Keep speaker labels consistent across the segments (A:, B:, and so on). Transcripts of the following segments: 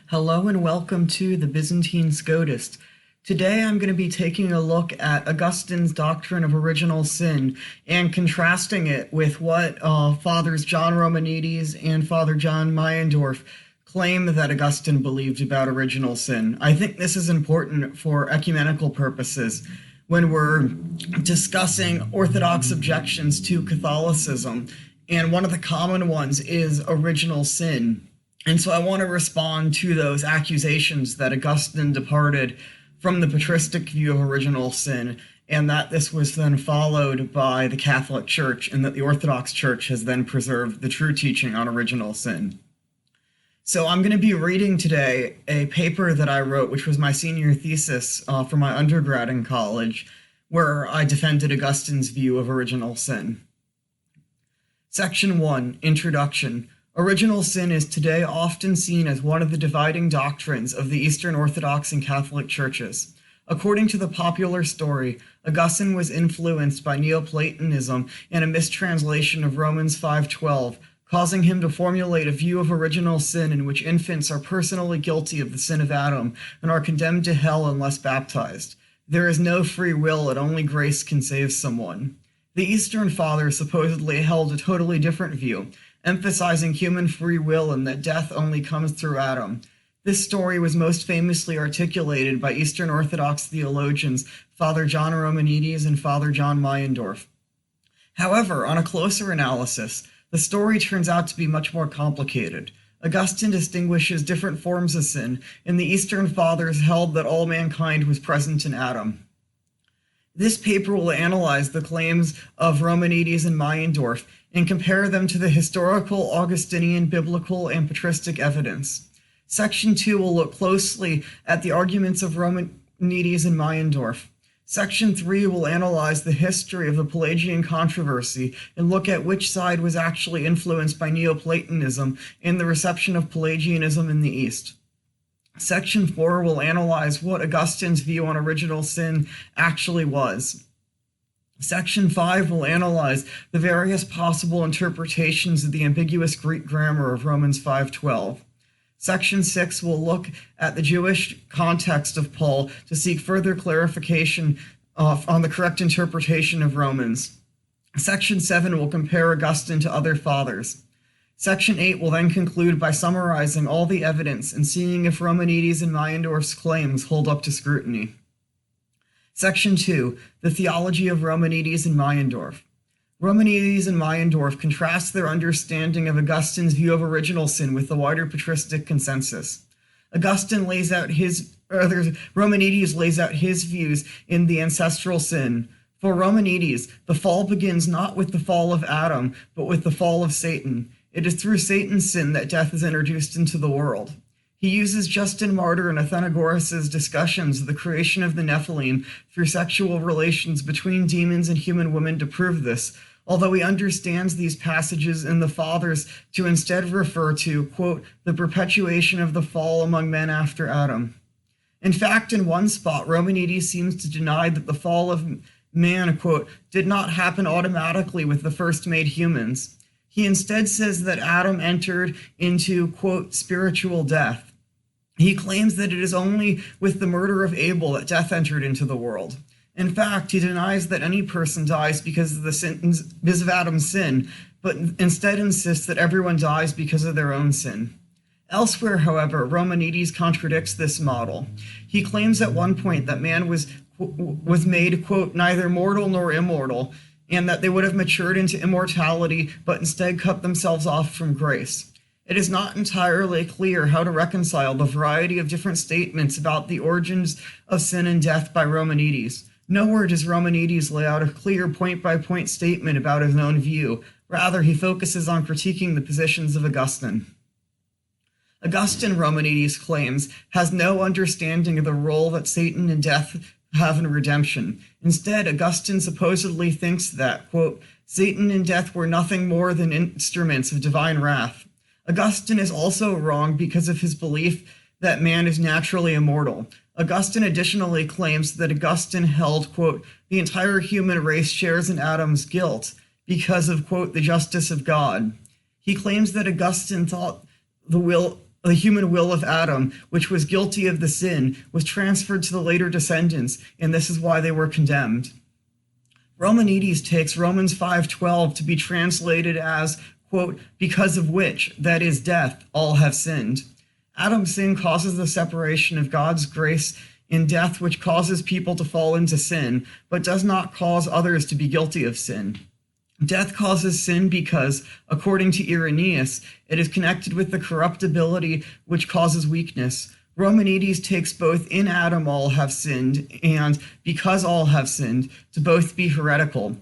A: Hello and welcome to the Byzantine Scotist. Today I'm going to be taking a look at Augustine's doctrine of original sin and contrasting it with what Fathers John Romanides and Father John Meyendorff claim that Augustine believed about original sin. I think this is important for ecumenical purposes when we're discussing Orthodox objections to Catholicism, and one of the common ones is original sin. And so I want to respond to those accusations that Augustine departed from the patristic view of original sin, and that this was then followed by the Catholic Church, and that the Orthodox Church has then preserved the true teaching on original sin. So I'm going to be reading today a paper that I wrote, which was my senior thesis for my undergrad in college, where I defended Augustine's view of original sin. Section 1, Introduction. Original sin is today often seen as one of the dividing doctrines of the Eastern Orthodox and Catholic churches. According to the popular story, Augustine was influenced by Neoplatonism and a mistranslation of Romans 5:12, causing him to formulate a view of original sin in which infants are personally guilty of the sin of Adam and are condemned to hell unless baptized. There is no free will, and only grace can save someone. The Eastern Fathers supposedly held a totally different view, emphasizing human free will and that death only comes through Adam. This story was most famously articulated by Eastern Orthodox theologians Father John Romanides and Father John Meyendorff. However, on a closer analysis, the story turns out to be much more complicated. Augustine distinguishes different forms of sin, and the Eastern Fathers held that all mankind was present in Adam. This paper will analyze the claims of Romanides and Meyendorff and compare them to the historical, Augustinian, biblical, and patristic evidence. Section 2 will look closely at the arguments of Romanides and Meyendorff. Section 3 will analyze the history of the Pelagian controversy and look at which side was actually influenced by Neoplatonism and the reception of Pelagianism in the East. Section 4 will analyze what Augustine's view on original sin actually was. Section 5 will analyze the various possible interpretations of the ambiguous Greek grammar of Romans 5:12. Section 6 will look at the Jewish context of Paul to seek further clarification on the correct interpretation of Romans. Section 7 will compare Augustine to other fathers. Section 8 will then conclude by summarizing all the evidence and seeing if Romanides and Meyendorff's claims hold up to scrutiny. Section 2, the Theology of Romanides and Meyendorff. Romanides and Meyendorff contrast their understanding of Augustine's view of original sin with the wider patristic consensus. Romanides lays out his views in the ancestral sin. For Romanides, the fall begins not with the fall of Adam, but with the fall of Satan. It is through Satan's sin that death is introduced into the world. He uses Justin Martyr and Athenagoras' discussions of the creation of the Nephilim through sexual relations between demons and human women to prove this, although he understands these passages in the Fathers to instead refer to, quote, the perpetuation of the fall among men after Adam. In fact, in one spot, Romanides seems to deny that the fall of man, quote, did not happen automatically with the first made humans. He instead says that Adam entered into, quote, spiritual death. He claims that it is only with the murder of Abel that death entered into the world. In fact, he denies that any person dies because of Adam's sin, but instead insists that everyone dies because of their own sin. Elsewhere, however, Romanides contradicts this model. He claims at one point that man was made, quote, neither mortal nor immortal, and that they would have matured into immortality, but instead cut themselves off from grace. It is not entirely clear how to reconcile the variety of different statements about the origins of sin and death by Romanides. Nowhere does Romanides lay out a clear point-by-point statement about his own view. Rather, he focuses on critiquing the positions of Augustine. Augustine, Romanides claims, has no understanding of the role that Satan and death have in redemption. Instead, Augustine supposedly thinks that, quote, Satan and death were nothing more than instruments of divine wrath. Augustine is also wrong because of his belief that man is naturally immortal. Augustine additionally claims that Augustine held, quote, the entire human race shares in Adam's guilt because of, quote, the justice of God. He claims that Augustine thought the will The human will of Adam, which was guilty of the sin, was transferred to the later descendants, and this is why they were condemned. Romanides takes Romans 5:12 to be translated as, quote, because of which, that is death, all have sinned. Adam's sin causes the separation of God's grace in death, which causes people to fall into sin, but does not cause others to be guilty of sin. Death causes sin because, according to Irenaeus, it is connected with the corruptibility which causes weakness. Romanides takes both in Adam all have sinned and because all have sinned to both be heretical.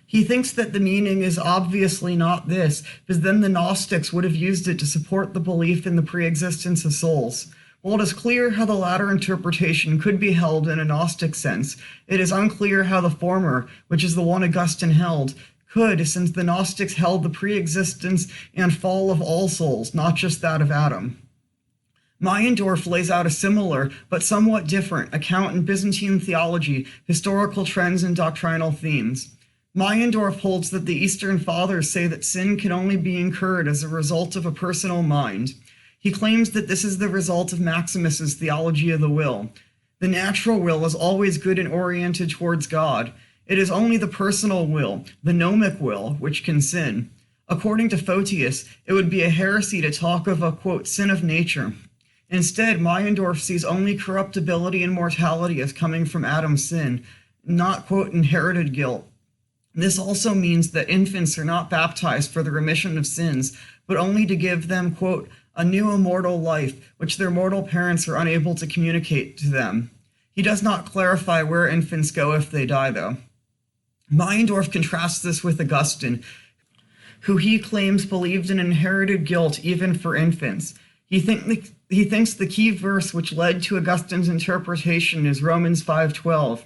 A: He thinks that the meaning is obviously not this, because then the Gnostics would have used it to support the belief in the preexistence of souls. While it is clear how the latter interpretation could be held in a Gnostic sense, it is unclear how the former, which is the one Augustine held, could, since the Gnostics held the pre-existence and fall of all souls, not just that of Adam. Meyendorff lays out a similar, but somewhat different, account in Byzantine theology, historical trends, and doctrinal themes. Meyendorff holds that the Eastern Fathers say that sin can only be incurred as a result of a personal mind. He claims that this is the result of Maximus's theology of the will. The natural will is always good and oriented towards God. It is only the personal will, the gnomic will, which can sin. According to Photius, it would be a heresy to talk of a, quote, sin of nature. Instead, Meyendorff sees only corruptibility and mortality as coming from Adam's sin, not, quote, inherited guilt. This also means that infants are not baptized for the remission of sins, but only to give them, quote, a new immortal life, which their mortal parents are unable to communicate to them. He does not clarify where infants go if they die, though. Meyendorff contrasts this with Augustine, who he claims believed in inherited guilt even for infants. He thinks the key verse which led to Augustine's interpretation is Romans 5:12.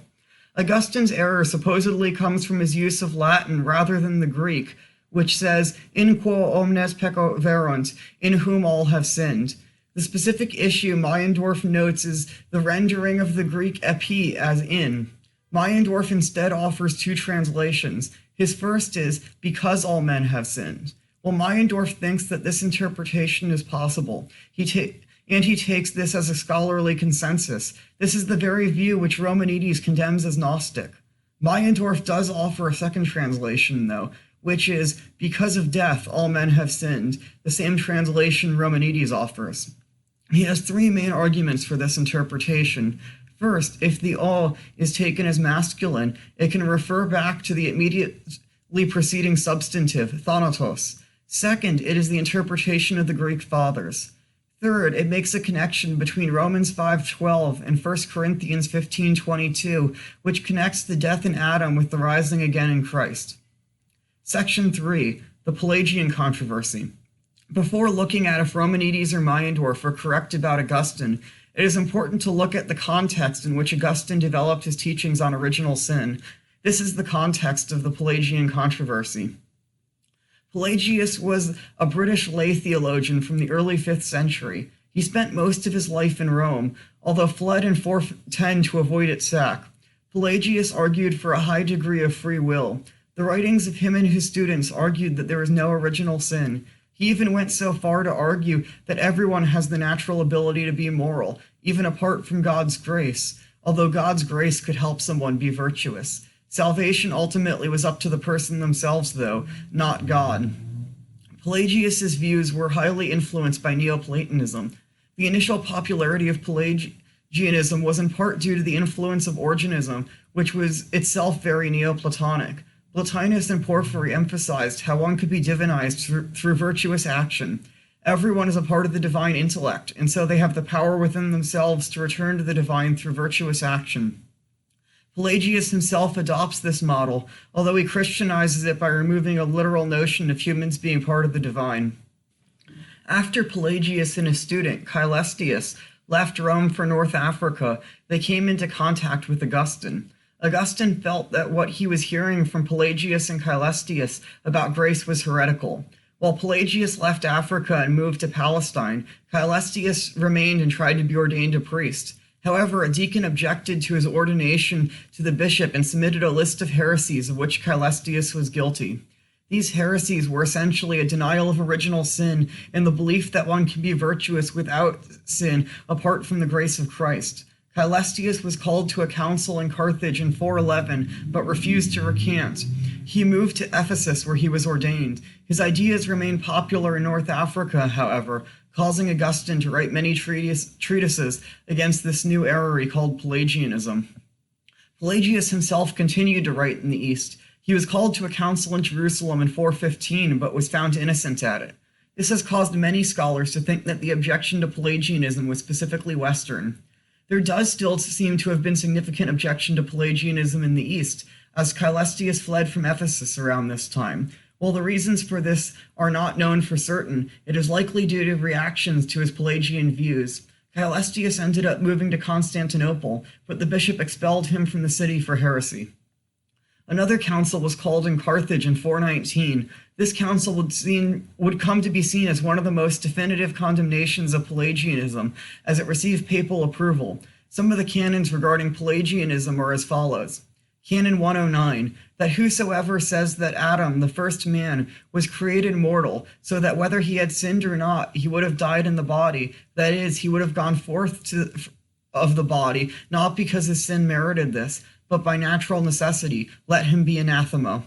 A: Augustine's error supposedly comes from his use of Latin rather than the Greek, which says, in quo omnes peccaverunt, in whom all have sinned. The specific issue Meyendorff notes is the rendering of the Greek epi as in. Meyendorff instead offers two translations. His first is, because all men have sinned. Well, Meyendorff thinks that this interpretation is possible. He takes this as a scholarly consensus. This is the very view which Romanides condemns as Gnostic. Meyendorff does offer a second translation, though, which is, because of death, all men have sinned, the same translation Romanides offers. He has three main arguments for this interpretation. First, if the all is taken as masculine, it can refer back to the immediately preceding substantive, thanatos. Second, it is the interpretation of the Greek Fathers. Third, it makes a connection between Romans 5:12 and 1 Corinthians 15:22, which connects the death in Adam with the rising again in Christ. Section 3, the Pelagian controversy. Before looking at if Romanides or Meyendorff are correct about Augustine, it is important to look at the context in which Augustine developed his teachings on original sin. This is the context of the Pelagian controversy. Pelagius was a British lay theologian from the early 5th century. He spent most of his life in Rome, although fled in 410 to avoid its sack. Pelagius argued for a high degree of free will. The writings of him and his students argued that there is no original sin. He even went so far to argue that everyone has the natural ability to be moral, even apart from God's grace, although God's grace could help someone be virtuous. Salvation ultimately was up to the person themselves, though, not God. Pelagius's views were highly influenced by Neoplatonism. The initial popularity of Pelagianism was in part due to the influence of Origenism, which was itself very Neoplatonic. Plotinus and Porphyry emphasized how one could be divinized through virtuous action. Everyone is a part of the divine intellect, and so they have the power within themselves to return to the divine through virtuous action. Pelagius himself adopts this model, although he Christianizes it by removing a literal notion of humans being part of the divine. After Pelagius and his student, Caelestius, left Rome for North Africa, they came into contact with Augustine. Augustine felt that what he was hearing from Pelagius and Caelestius about grace was heretical. While Pelagius left Africa and moved to Palestine, Caelestius remained and tried to be ordained a priest. However, a deacon objected to his ordination to the bishop and submitted a list of heresies of which Caelestius was guilty. These heresies were essentially a denial of original sin and the belief that one can be virtuous without sin apart from the grace of Christ. Caelestius was called to a council in Carthage in 411, but refused to recant. He moved to Ephesus, where he was ordained. His ideas remained popular in North Africa, however, causing Augustine to write many treatises against this new error he called Pelagianism. Pelagius himself continued to write in the East. He was called to a council in Jerusalem in 415, but was found innocent at it. This has caused many scholars to think that the objection to Pelagianism was specifically Western. There does still seem to have been significant objection to Pelagianism in the East, as Caelestius fled from Ephesus around this time. While the reasons for this are not known for certain, it is likely due to reactions to his Pelagian views. Caelestius ended up moving to Constantinople, but the bishop expelled him from the city for heresy. Another council was called in Carthage in 419. This council would come to be seen as one of the most definitive condemnations of Pelagianism, as it received papal approval. Some of the canons regarding Pelagianism are as follows. Canon 109, that whosoever says that Adam, the first man, was created mortal, so that whether he had sinned or not, he would have died in the body, that is, he would have gone forth of the body, not because his sin merited this, but by natural necessity, let him be anathema.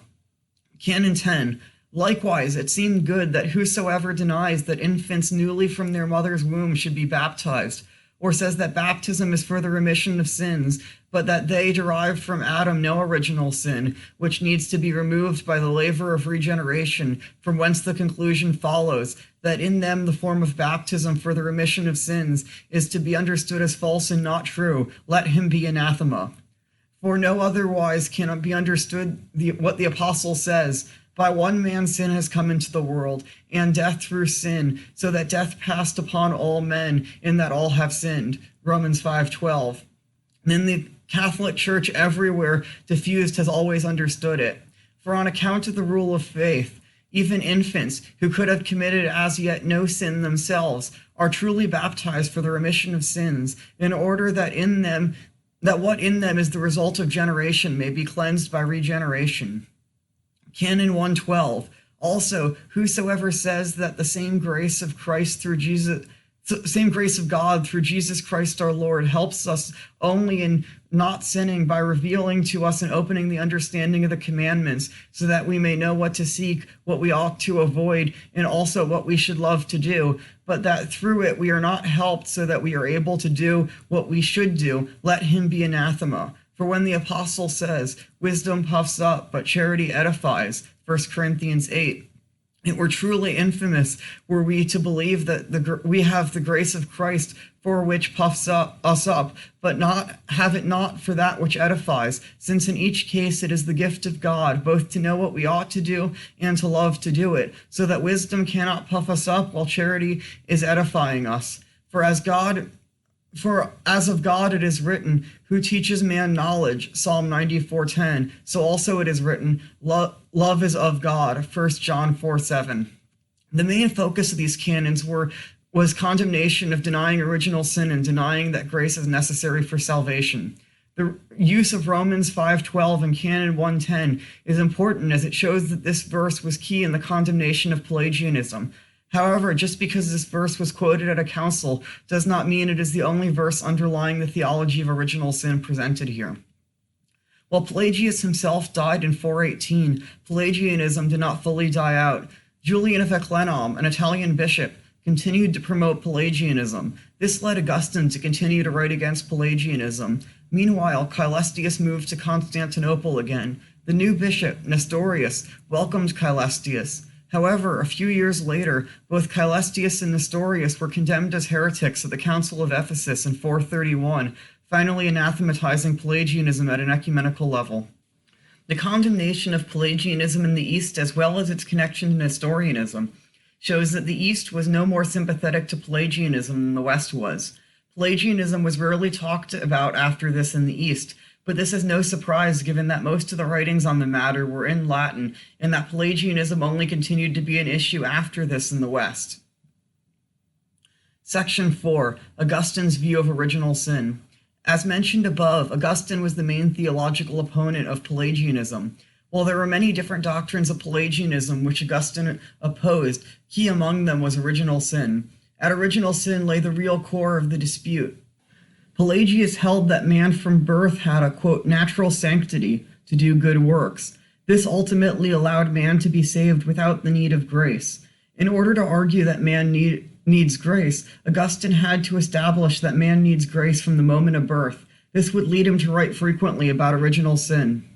A: Canon 10. Likewise, it seemed good that whosoever denies that infants newly from their mother's womb should be baptized, or says that baptism is for the remission of sins, but that they derived from Adam no original sin, which needs to be removed by the labor of regeneration, from whence the conclusion follows, that in them the form of baptism for the remission of sins is to be understood as false and not true, let him be anathema. For no otherwise can it be understood what the apostle says, by one man sin has come into the world, and death through sin, so that death passed upon all men, in that all have sinned. Romans 5:12. Then the Catholic Church everywhere diffused has always understood it. For on account of the rule of faith, even infants who could have committed as yet no sin themselves are truly baptized for the remission of sins, in order that what in them is the result of generation may be cleansed by regeneration. Canon 112. Also, whosoever says that the same grace of God through Jesus Christ our Lord helps us only in not sinning by revealing to us and opening the understanding of the commandments, so that we may know what to seek, what we ought to avoid, and also what we should love to do, but that through it we are not helped so that we are able to do what we should do, let him be anathema. For when the apostle says, wisdom puffs up, but charity edifies, 1 Corinthians 8, it were truly infamous were we to believe that we have the grace of Christ for which puffs us up, but not have it not for that which edifies, since in each case it is the gift of God, both to know what we ought to do and to love to do it, so that wisdom cannot puff us up while charity is edifying us. For as of God it is written, who teaches man knowledge, Psalm 94:10. So also it is written, love is of God, 1 John 4:7. The main focus of these canons was condemnation of denying original sin and denying that grace is necessary for salvation. The use of Romans 5:12 and Canon 110 is important, as it shows that this verse was key in the condemnation of Pelagianism. However, just because this verse was quoted at a council does not mean it is the only verse underlying the theology of original sin presented here. While Pelagius himself died in 418, Pelagianism did not fully die out. Julian of Eclanum, an Italian bishop, continued to promote Pelagianism. This led Augustine to continue to write against Pelagianism. Meanwhile, Caelestius moved to Constantinople again. The new bishop, Nestorius, welcomed Caelestius. However, a few years later, both Caelestius and Nestorius were condemned as heretics at the Council of Ephesus in 431, finally anathematizing Pelagianism at an ecumenical level. The condemnation of Pelagianism in the East, as well as its connection to Nestorianism, shows that the East was no more sympathetic to Pelagianism than the West was. Pelagianism was rarely talked about after this in the East, but this is no surprise given that most of the writings on the matter were in Latin, and that Pelagianism only continued to be an issue after this in the West. Section 4. Augustine's view of original sin. As mentioned above, Augustine was the main theological opponent of Pelagianism. While there were many different doctrines of Pelagianism which Augustine opposed, key among them was original sin. At original sin lay the real core of the dispute. Pelagius held that man from birth had a, quote, natural sanctity to do good works. This ultimately allowed man to be saved without the need of grace. In order to argue that man needs grace, Augustine had to establish that man needs grace from the moment of birth. This would lead him to write frequently about original sin.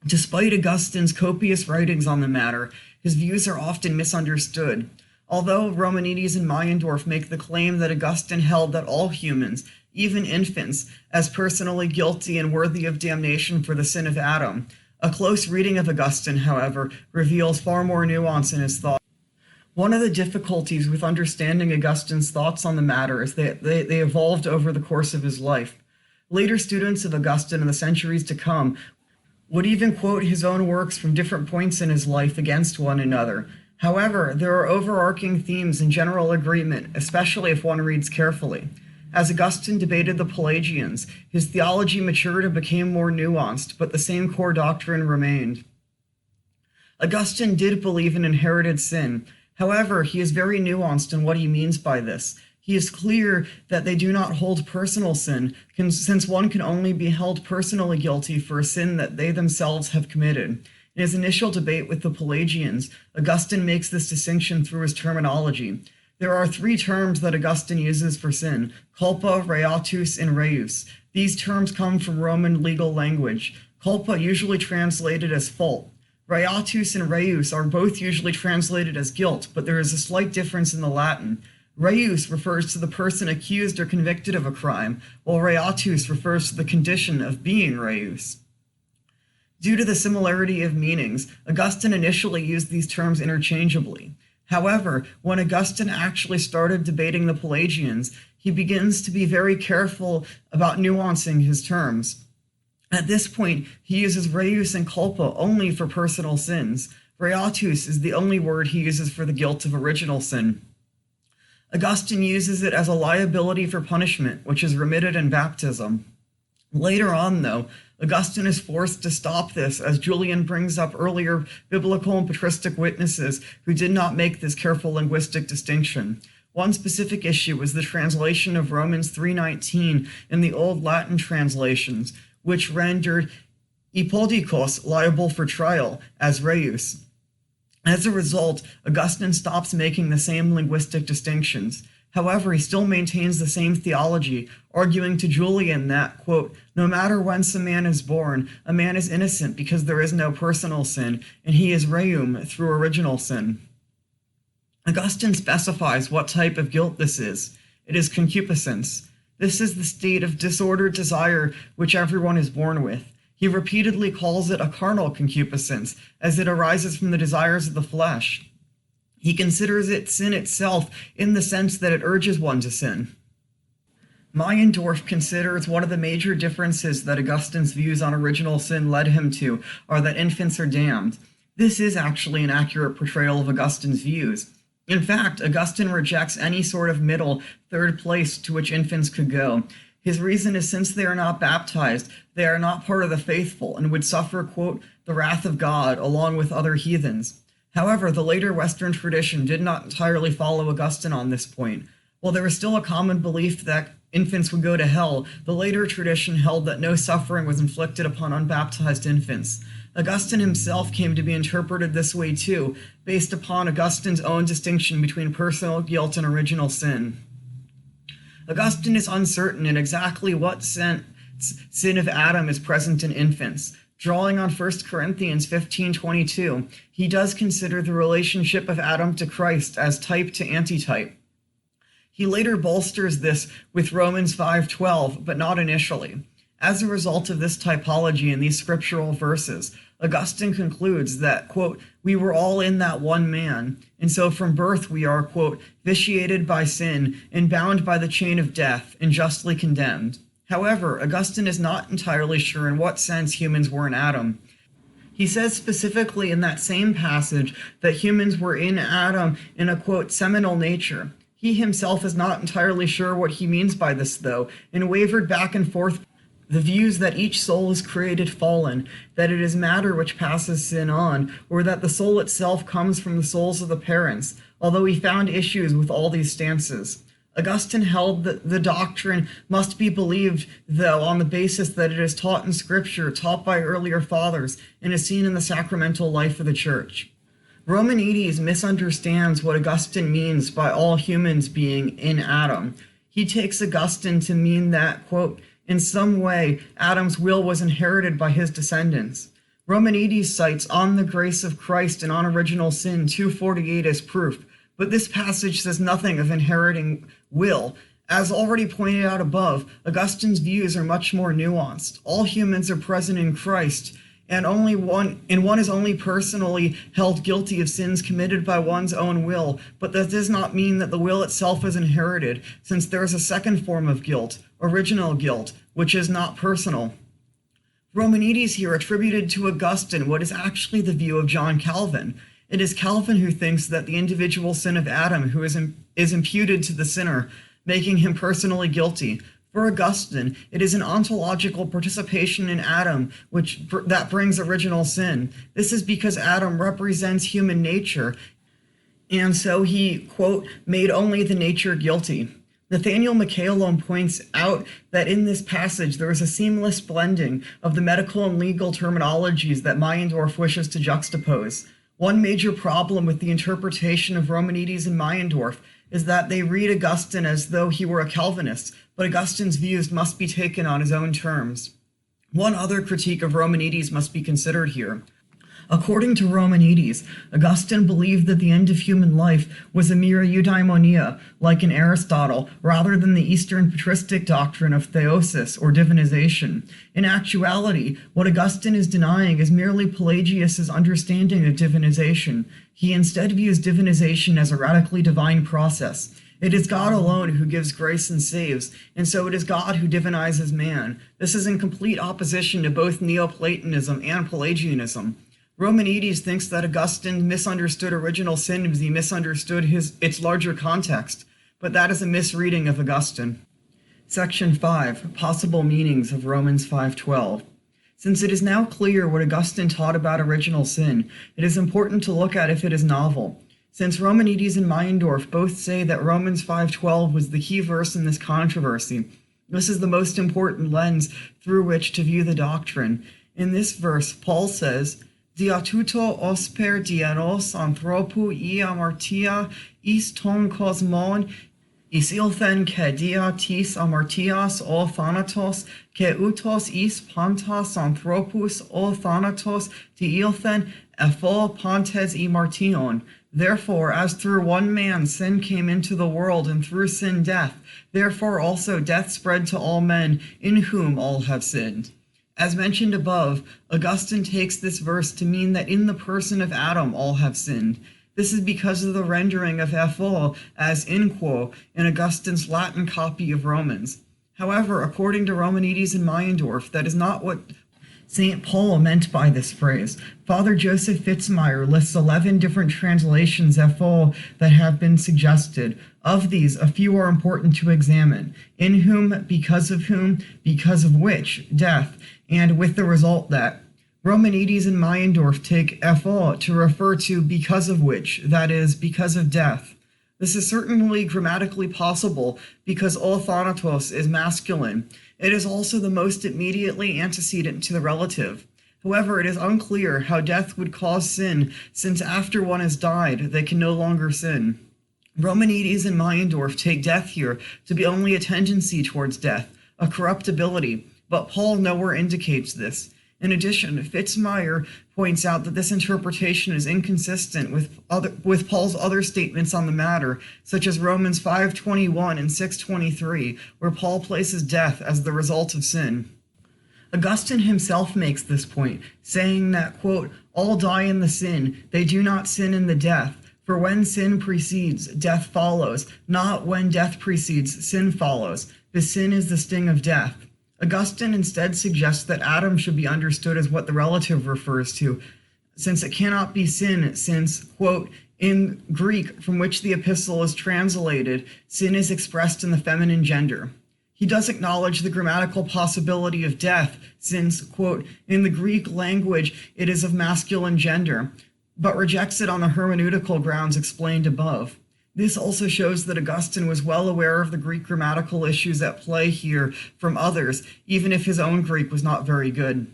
A: Despite Augustine's copious writings on the matter, his views are often misunderstood. Although Romanides and Meyendorff make the claim that Augustine held that all humans, even infants, as personally guilty and worthy of damnation for the sin of Adam, a close reading of Augustine, however, reveals far more nuance in his thought. One of the difficulties with understanding Augustine's thoughts on the matter is that they evolved over the course of his life. Later students of Augustine in the centuries to come would even quote his own works from different points in his life against one another. However, there are overarching themes in general agreement, especially if one reads carefully. As Augustine debated the Pelagians, his theology matured and became more nuanced, but the same core doctrine remained. Augustine did believe in inherited sin. However, he is very nuanced in what he means by this. He is clear that they do not hold personal sin, since one can only be held personally guilty for a sin that they themselves have committed. In his initial debate with the Pelagians, Augustine makes this distinction through his terminology. There are three terms that Augustine uses for sin: culpa, reatus, and reus. These terms come from Roman legal language. Culpa usually translated as fault. Reatus and reus are both usually translated as guilt, but there is a slight difference in the Latin. Reus refers to the person accused or convicted of a crime, while reatus refers to the condition of being reus. Due to the similarity of meanings, Augustine initially used these terms interchangeably. However, when Augustine actually started debating the Pelagians, he begins to be very careful about nuancing his terms. At this point, he uses reus and culpa only for personal sins. Reatus is the only word he uses for the guilt of original sin. Augustine uses it as a liability for punishment, which is remitted in baptism. Later on, though, Augustine is forced to stop this, as Julian brings up earlier biblical and patristic witnesses who did not make this careful linguistic distinction. One specific issue was the translation of Romans 3:19 in the Old Latin translations, which rendered ipodikos liable for trial as reus. As a result, Augustine stops making the same linguistic distinctions. However, he still maintains the same theology, arguing to Julian that, quote, no matter whence a man is born, a man is innocent because there is no personal sin, and he is reum through original sin. Augustine specifies what type of guilt this is. It is concupiscence. This is the state of disordered desire which everyone is born with. He repeatedly calls it a carnal concupiscence, as it arises from the desires of the flesh. He considers it sin itself in the sense that it urges one to sin. Meyendorff considers one of the major differences that Augustine's views on original sin led him to are that infants are damned. This is actually an accurate portrayal of Augustine's views. In fact, Augustine rejects any sort of middle, third place to which infants could go. His reason is since they are not baptized, they are not part of the faithful and would suffer, quote, the wrath of God along with other heathens. However, the later Western tradition did not entirely follow Augustine on this point. While there was still a common belief that infants would go to hell, the later tradition held that no suffering was inflicted upon unbaptized infants. Augustine himself came to be interpreted this way too, based upon Augustine's own distinction between personal guilt and original sin. Augustine is uncertain in exactly what sense sin of Adam is present in infants. Drawing on 1 Corinthians 15:22, he does consider the relationship of Adam to Christ as type to antitype. He later bolsters this with Romans 5:12, but not initially. As a result of this typology in these scriptural verses, Augustine concludes that, quote, we were all in that one man, and so from birth we are, quote, vitiated by sin and bound by the chain of death and justly condemned. However, Augustine is not entirely sure in what sense humans were in Adam. He says specifically in that same passage that humans were in Adam in a, quote, seminal nature. He himself is not entirely sure what he means by this, though, and wavered back and forth The views that each soul is created fallen, that it is matter which passes sin on, or that the soul itself comes from the souls of the parents, although he found issues with all these stances. Augustine held that the doctrine must be believed, though, on the basis that it is taught in Scripture, taught by earlier fathers, and is seen in the sacramental life of the Church. Romanides misunderstands what Augustine means by all humans being in Adam. He takes Augustine to mean that, quote, in some way, Adam's will was inherited by his descendants. Romanides cites On the Grace of Christ and On Original Sin 248 as proof, but this passage says nothing of inheriting will. As already pointed out above, Augustine's views are much more nuanced. All humans are present in Christ, and one is only personally held guilty of sins committed by one's own will, but that does not mean that the will itself is inherited, since there is a second form of guilt, original guilt, which is not personal. Romanides here attributed to Augustine what is actually the view of John Calvin. It is Calvin who thinks that the individual sin of Adam who is imputed to the sinner, making him personally guilty. For Augustine, it is an ontological participation in Adam that brings original sin. This is because Adam represents human nature, and so he, quote, made only the nature guilty. Nathaniel McCallum points out that in this passage there is a seamless blending of the medical and legal terminologies that Meyendorff wishes to juxtapose. One major problem with the interpretation of Romanides and Meyendorff is that they read Augustine as though he were a Calvinist, but Augustine's views must be taken on his own terms. One other critique of Romanides must be considered here. According to Romanides, Augustine believed that the end of human life was a mere eudaimonia, like in Aristotle, rather than the Eastern patristic doctrine of theosis, or divinization. In actuality, what Augustine is denying is merely Pelagius's understanding of divinization. He instead views divinization as a radically divine process. It is God alone who gives grace and saves, and so it is God who divinizes man. This is in complete opposition to both Neoplatonism and Pelagianism. Romanides thinks that Augustine misunderstood original sin because he misunderstood its larger context, but that is a misreading of Augustine. Section 5. Possible meanings of Romans 5:12. Since it is now clear what Augustine taught about original sin, it is important to look at if it is novel. Since Romanides and Meyendorff both say that Romans 5:12 was the key verse in this controversy, this is the most important lens through which to view the doctrine. In this verse, Paul says, Diatuto osper dianos anthropou I amartia is ton cosmon is ilthen ke dia tis amartias o thanatos ke utos is pantas anthropus o thanatos ti ilthen epho pantes I martion. Therefore, as through one man sin came into the world, and through sin death, therefore also death spread to all men, in whom all have sinned. As mentioned above, Augustine takes this verse to mean that in the person of Adam all have sinned. This is because of the rendering of epho as in quo in Augustine's Latin copy of Romans. However, according to Romanides and Meyendorff, that is not what St. Paul meant by this phrase. Father Joseph Fitzmyer lists 11 different translations epho that have been suggested. Of these, a few are important to examine. In whom, because of which, death, and with the result that. Romanides and Meyendorff take epho to refer to because of which, that is, because of death. This is certainly grammatically possible because o thanatos is masculine. It is also the most immediately antecedent to the relative. However, it is unclear how death would cause sin, since after one has died, they can no longer sin. Romanides and Meyendorff take death here to be only a tendency towards death, a corruptibility, but Paul nowhere indicates this. In addition, Fitzmyer points out that this interpretation is inconsistent with Paul's other statements on the matter, such as Romans 5:21 and 6:23, where Paul places death as the result of sin. Augustine himself makes this point, saying that, quote, all die in the sin, they do not sin in the death. For when sin precedes, death follows, not when death precedes, sin follows. The sin is the sting of death. Augustine instead suggests that Adam should be understood as what the relative refers to, since it cannot be sin, since, quote, in Greek, from which the epistle is translated, sin is expressed in the feminine gender. He does acknowledge the grammatical possibility of death, since, quote, in the Greek language it is of masculine gender, but rejects it on the hermeneutical grounds explained above. This also shows that Augustine was well aware of the Greek grammatical issues at play here from others, even if his own Greek was not very good.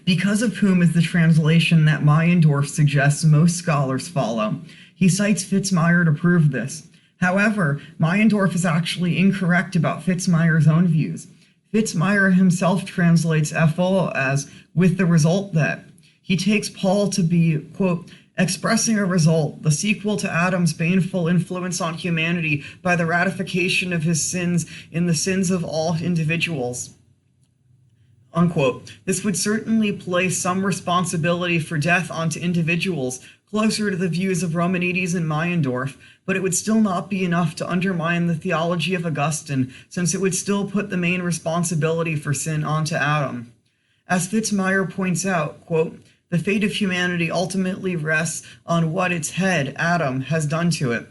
A: Because of whom is the translation that Meyendorff suggests most scholars follow. He cites Fitzmyer to prove this. However, Meyendorff is actually incorrect about Fitzmyer's own views. Fitzmyer himself translates FO as with the result that. He takes Paul to be, quote, expressing a result, the sequel to Adam's baneful influence on humanity by the ratification of his sins in the sins of all individuals. Unquote. This would certainly place some responsibility for death onto individuals, closer to the views of Romanides and Meyendorff, but it would still not be enough to undermine the theology of Augustine, since it would still put the main responsibility for sin onto Adam. As Fitzmyer points out, quote, the fate of humanity ultimately rests on what its head, Adam, has done to it.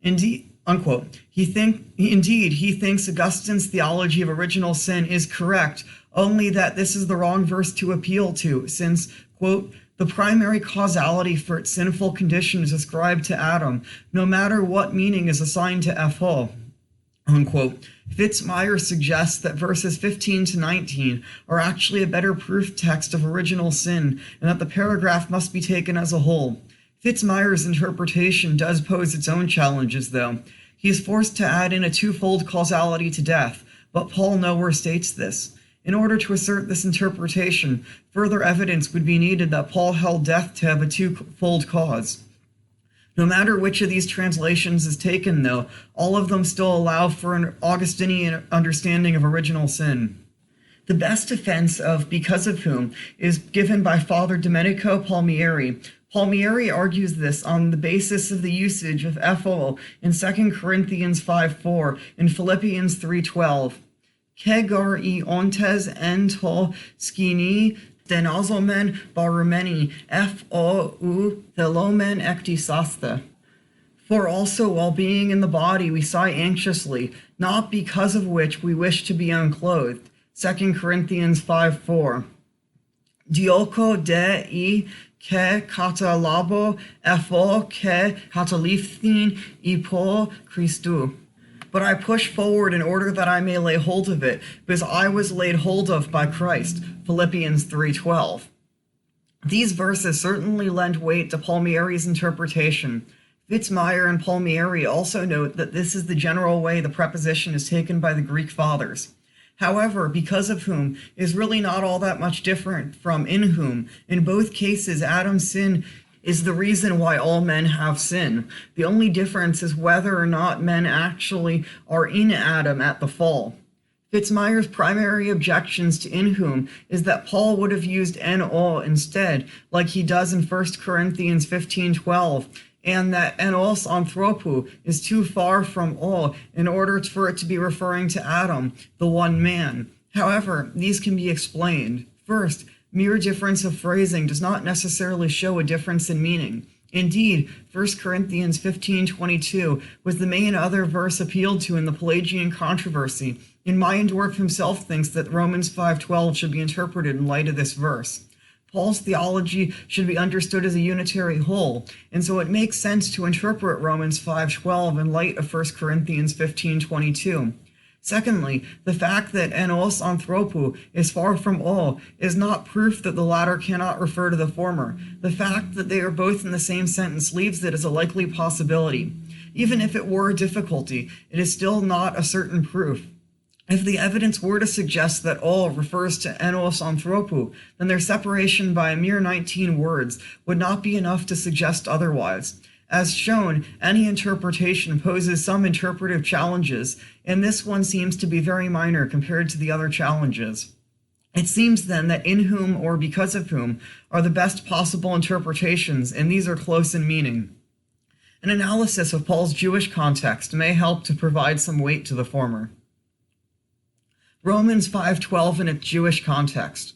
A: Indeed, unquote. He thinks Augustine's theology of original sin is correct, only that this is the wrong verse to appeal to, since, quote, the primary causality for its sinful condition is ascribed to Adam, no matter what meaning is assigned to FO. Unquote. Fitzmyer suggests that verses 15 to 19 are actually a better proof text of original sin, and that the paragraph must be taken as a whole. Fitzmyer's interpretation does pose its own challenges, though. He is forced to add in a twofold causality to death, but Paul nowhere states this. In order to assert this interpretation, further evidence would be needed that Paul held death to have a twofold cause. No matter which of these translations is taken, though, all of them still allow for an Augustinian understanding of original sin. The best defense of because of whom is given by Father Domenico Palmieri. Palmieri argues this on the basis of the usage of FO in 2 Corinthians 5:4 and Philippians 3:12. Kegar I ontes ento skini denozomen barumeni FO u thelomen ectisasthe. For also while being in the body we sigh anxiously, not because of which we wish to be unclothed. 2 Corinthians 5:4. Dioko de ke katalabo FO ke kataliphthin ipo Christu. But I push forward in order that I may lay hold of it, because I was laid hold of by Christ. Philippians 3:12. These verses certainly lend weight to Palmieri's interpretation. Fitzmyer and Palmieri also note that this is the general way the preposition is taken by the Greek fathers. However, because of whom is really not all that much different from in whom. In both cases, Adam's sin is the reason why all men have sin. The only difference is whether or not men actually are in Adam at the fall. Fitzmyer's primary objections to in whom is that Paul would have used en o instead, like he does in 1 Corinthians 15:12, and that enos anthropou is too far from o in order for it to be referring to Adam, the one man. However, these can be explained. First, mere difference of phrasing does not necessarily show a difference in meaning. Indeed, 1 Corinthians 15:22 was the main other verse appealed to in the Pelagian controversy, and Meyendorff himself thinks that Romans 5:12 should be interpreted in light of this verse. Paul's theology should be understood as a unitary whole, and so it makes sense to interpret Romans 5:12 in light of 1 Corinthians 15:22. Secondly, the fact that enos anthropou is far from o is not proof that the latter cannot refer to the former. The fact that they are both in the same sentence leaves it as a likely possibility. Even if it were a difficulty, it is still not a certain proof. If the evidence were to suggest that o refers to enos anthropou, then their separation by a mere 19 words would not be enough to suggest otherwise. As shown, any interpretation poses some interpretive challenges, and this one seems to be very minor compared to the other challenges. It seems then that in whom or because of whom are the best possible interpretations, and these are close in meaning. An analysis of Paul's Jewish context may help to provide some weight to the former. Romans 5:12 in its Jewish context.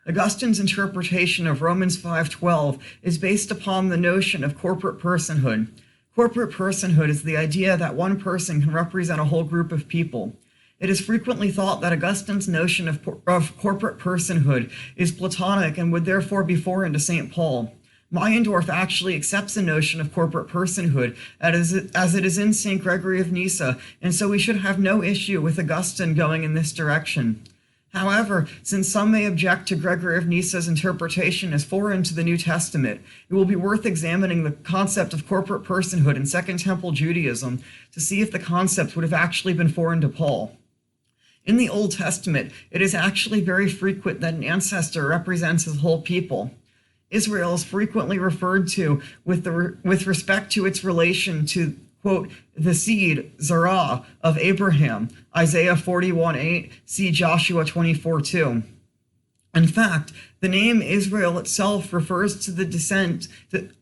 A: Augustine's interpretation of Romans 5:12 is based upon the notion of corporate personhood. Corporate personhood is the idea that one person can represent a whole group of people. It is frequently thought that Augustine's notion of corporate personhood is Platonic and would therefore be foreign to St. Paul. Meyendorff actually accepts the notion of corporate personhood as it is in St. Gregory of Nyssa, and so we should have no issue with Augustine going in this direction. However, since some may object to Gregory of Nyssa's interpretation as foreign to the New Testament, it will be worth examining the concept of corporate personhood in Second Temple Judaism to see if the concept would have actually been foreign to Paul. In the Old Testament, it is actually very frequent that an ancestor represents his whole people. Israel is frequently referred to with respect to its relation to, quote, the seed, Zerah, of Abraham, Isaiah 41:8, see Joshua 24:2. In fact, the name Israel itself refers to the descent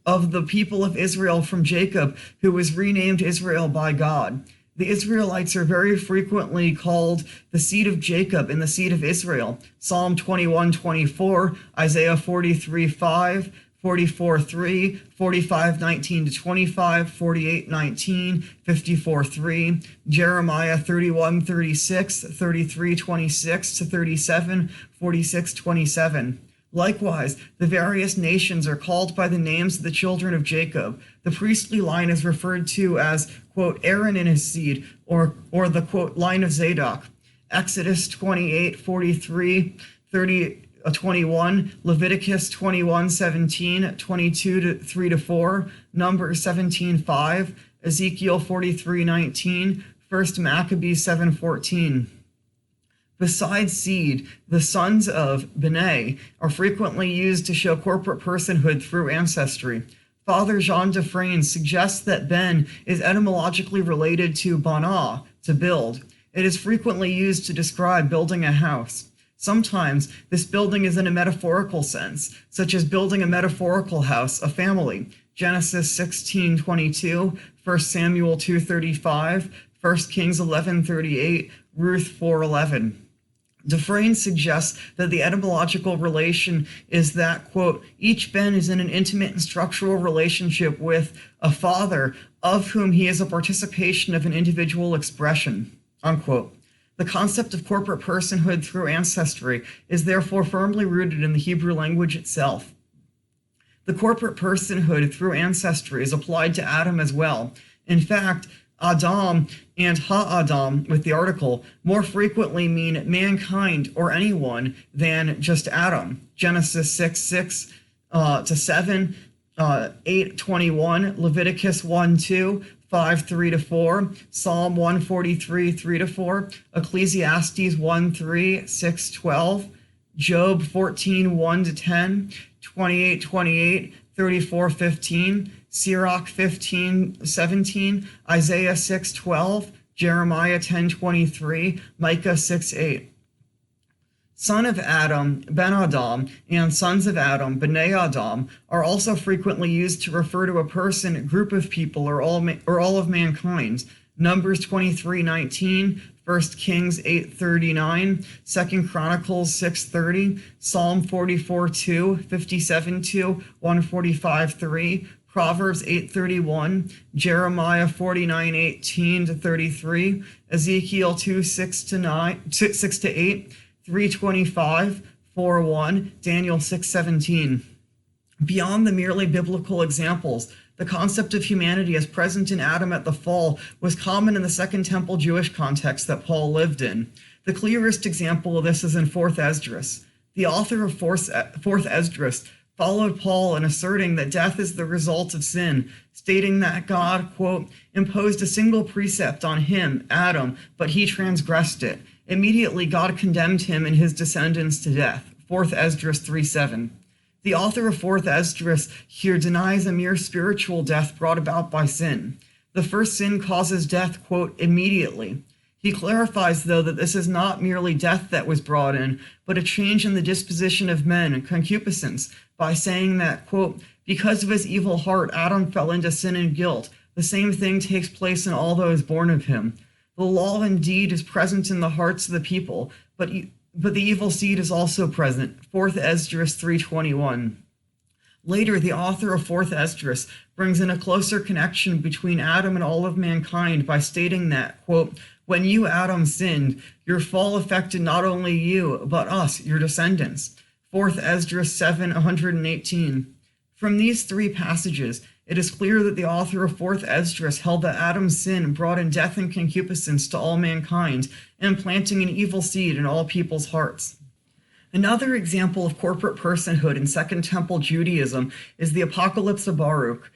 A: of the people of Israel from Jacob, who was renamed Israel by God. The Israelites are very frequently called the seed of Jacob and the seed of Israel. Psalm 21:24, Isaiah 43:5, 44:3, 45:19-25, 48:19, 54:3, Jeremiah 31:36, 33:26-37, 46:27. Likewise, the various nations are called by the names of the children of Jacob. The priestly line is referred to as, quote, Aaron and his seed, or the, quote, line of Zadok. Exodus 28:43, 21, Leviticus 21:17, 22:3-4, Numbers 17:5, Ezekiel 43:19, 1 Maccabees 7:14. Besides seed, the sons of B'nai are frequently used to show corporate personhood through ancestry. Father Jean Dufresne suggests that Ben is etymologically related to bana, to build. It is frequently used to describe building a house. Sometimes this building is in a metaphorical sense, such as building a metaphorical house, a family. Genesis 16:22, 1 Samuel 2:35, 1 Kings 11:38, Ruth 4:11. Dufresne suggests that the etymological relation is that, quote, each Ben is in an intimate and structural relationship with a father of whom he is a participation of an individual expression, unquote. The concept of corporate personhood through ancestry is therefore firmly rooted in the Hebrew language itself. The corporate personhood through ancestry is applied to Adam as well. In fact, Adam and Ha-Adam, with the article, more frequently mean mankind or anyone than just Adam. Genesis 6:6-7, 8:21, Leviticus 1:2, 5:3-4, Psalm 143:3-4, Ecclesiastes 1:3, 6:12, Job 14:1-10, 28:28, 34:15, Sirach 15:17, Isaiah 6:12, Jeremiah 10:23, Micah 6:8. Son of Adam, Ben Adam, and sons of Adam, B'nai Adam, are also frequently used to refer to a person, group of people, or all of mankind. Numbers 23:19, 1 Kings 8:39, 2 Chronicles 6:30, Psalm 44:2, 57:2, 145:3, Proverbs 8:31, Jeremiah 49:18-33, Ezekiel 2:6-8, 3:25, 4:1, Daniel 6:17. Beyond the merely biblical examples, the concept of humanity as present in Adam at the fall was common in the Second Temple Jewish context that Paul lived in. The clearest example of this is in 4th Esdras. The author of 4th Esdras followed Paul in asserting that death is the result of sin, stating that God, quote, imposed a single precept on him, Adam, but he transgressed it. Immediately God condemned him and his descendants to death. 4th Esdras 3:7. The author of 4th Esdras here denies a mere spiritual death brought about by sin. The first sin causes death, quote, immediately. He clarifies, though, that this is not merely death that was brought in, but a change in the disposition of men, concupiscence, by saying that, quote, because of his evil heart, Adam fell into sin and guilt. The same thing takes place in all those born of him. The law indeed is present in the hearts of the people, but the evil seed is also present. 4th Esdras 3:21. Later, the author of 4th Esdras brings in a closer connection between Adam and all of mankind by stating that, quote, When you, Adam, sinned, your fall affected not only you, but us, your descendants. 4th Esdras 7:118. From these three passages, it is clear that the author of 4th Esdras held that Adam's sin brought in death and concupiscence to all mankind, implanting an evil seed in all people's hearts. Another example of corporate personhood in Second Temple Judaism is the Apocalypse of Baruch.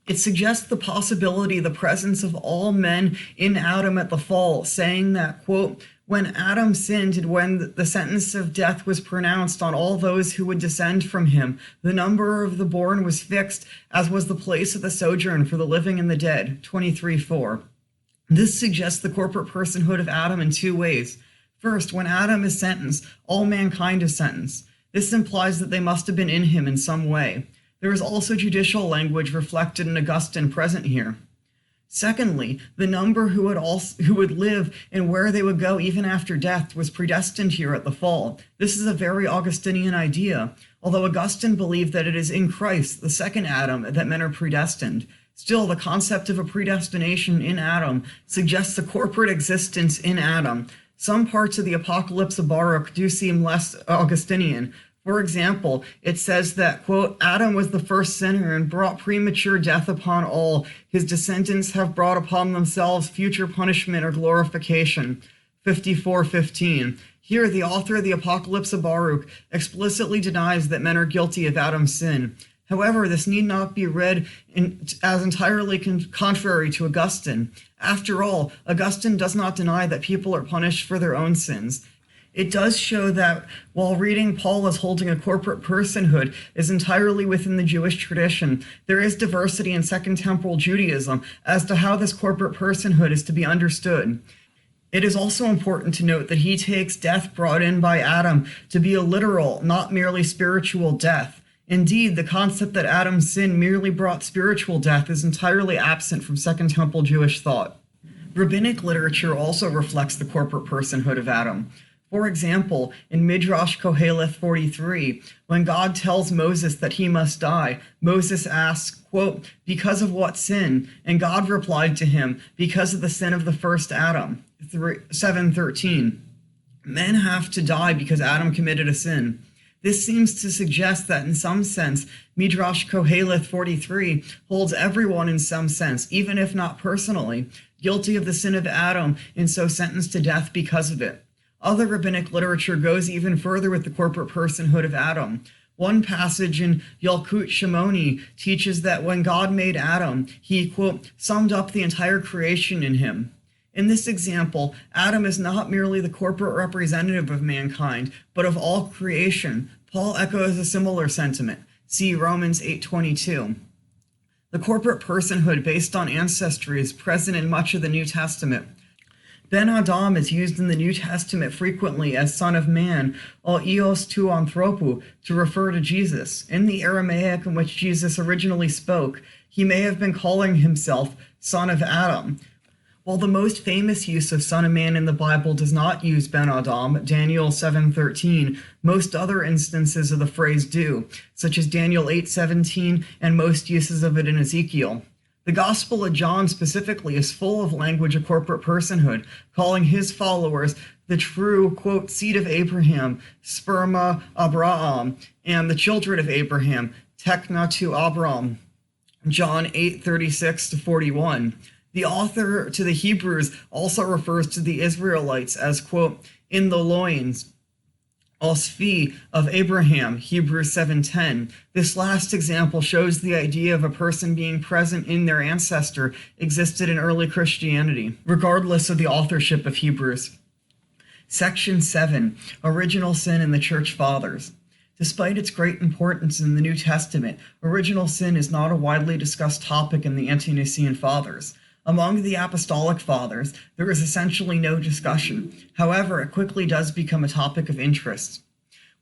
A: It suggests the possibility of the presence of all men in Adam at the fall, saying that, quote, when Adam sinned and when the sentence of death was pronounced on all those who would descend from him, the number of the born was fixed, as was the place of the sojourn for the living and the dead, 23:4. This suggests the corporate personhood of Adam in two ways. First, when Adam is sentenced, all mankind is sentenced. This implies that they must have been in him in some way. There is also judicial language reflected in Augustine present here. Secondly, the number who would live and where they would go even after death was predestined here at the fall. This is a very Augustinian idea, although Augustine believed that it is in Christ, the second Adam, that men are predestined. Still, the concept of a predestination in Adam suggests a corporate existence in Adam. Some parts of the Apocalypse of Baruch do seem less Augustinian. For example, it says that, quote, Adam was the first sinner and brought premature death upon all. His descendants have brought upon themselves future punishment or glorification. 54:15. Here, the author of the Apocalypse of Baruch explicitly denies that men are guilty of Adam's sin. However, this need not be read as entirely contrary to Augustine. After all, Augustine does not deny that people are punished for their own sins. It does show that while reading Paul as holding a corporate personhood is entirely within the Jewish tradition, there is diversity in Second Temple Judaism as to how this corporate personhood is to be understood. It is also important to note that he takes death brought in by Adam to be a literal, not merely spiritual death. Indeed, the concept that Adam's sin merely brought spiritual death is entirely absent from Second Temple Jewish thought. Rabbinic literature also reflects the corporate personhood of Adam. For example, in Midrash Koheleth 43, when God tells Moses that he must die, Moses asks, quote, because of what sin? And God replied to him, because of the sin of the first Adam. 7:13. Men have to die because Adam committed a sin. This seems to suggest that in some sense, Midrash Koheleth 43 holds everyone in some sense, even if not personally, guilty of the sin of Adam and so sentenced to death because of it. Other rabbinic literature goes even further with the corporate personhood of Adam. One passage in Yalkut Shimoni teaches that when God made Adam, he, quote, summed up the entire creation in him. In this example, Adam is not merely the corporate representative of mankind, but of all creation. Paul echoes a similar sentiment. See Romans 8:22. The corporate personhood based on ancestry is present in much of the New Testament. Ben Adam is used in the New Testament frequently as son of man, or ios tou anthropou, to refer to Jesus. In the Aramaic in which Jesus originally spoke, he may have been calling himself son of Adam. While the most famous use of son of man in the Bible does not use Ben Adam, Daniel 7:13, most other instances of the phrase do, such as Daniel 8:17 and most uses of it in Ezekiel. The Gospel of John specifically is full of language of corporate personhood, calling his followers the true, quote, seed of Abraham, sperma Abraham, and the children of Abraham, tekna tu Abram, John 8:36-41. The author to the Hebrews also refers to the Israelites as, quote, in the loins, Osfi of Abraham, Hebrews 7:10. This last example shows the idea of a person being present in their ancestor existed in early Christianity, regardless of the authorship of Hebrews. Section 7, Original Sin in the Church Fathers. Despite its great importance in the New Testament, original sin is not a widely discussed topic in the Ante-Nicene Fathers. Among the Apostolic Fathers, there is essentially no discussion. However, it quickly does become a topic of interest.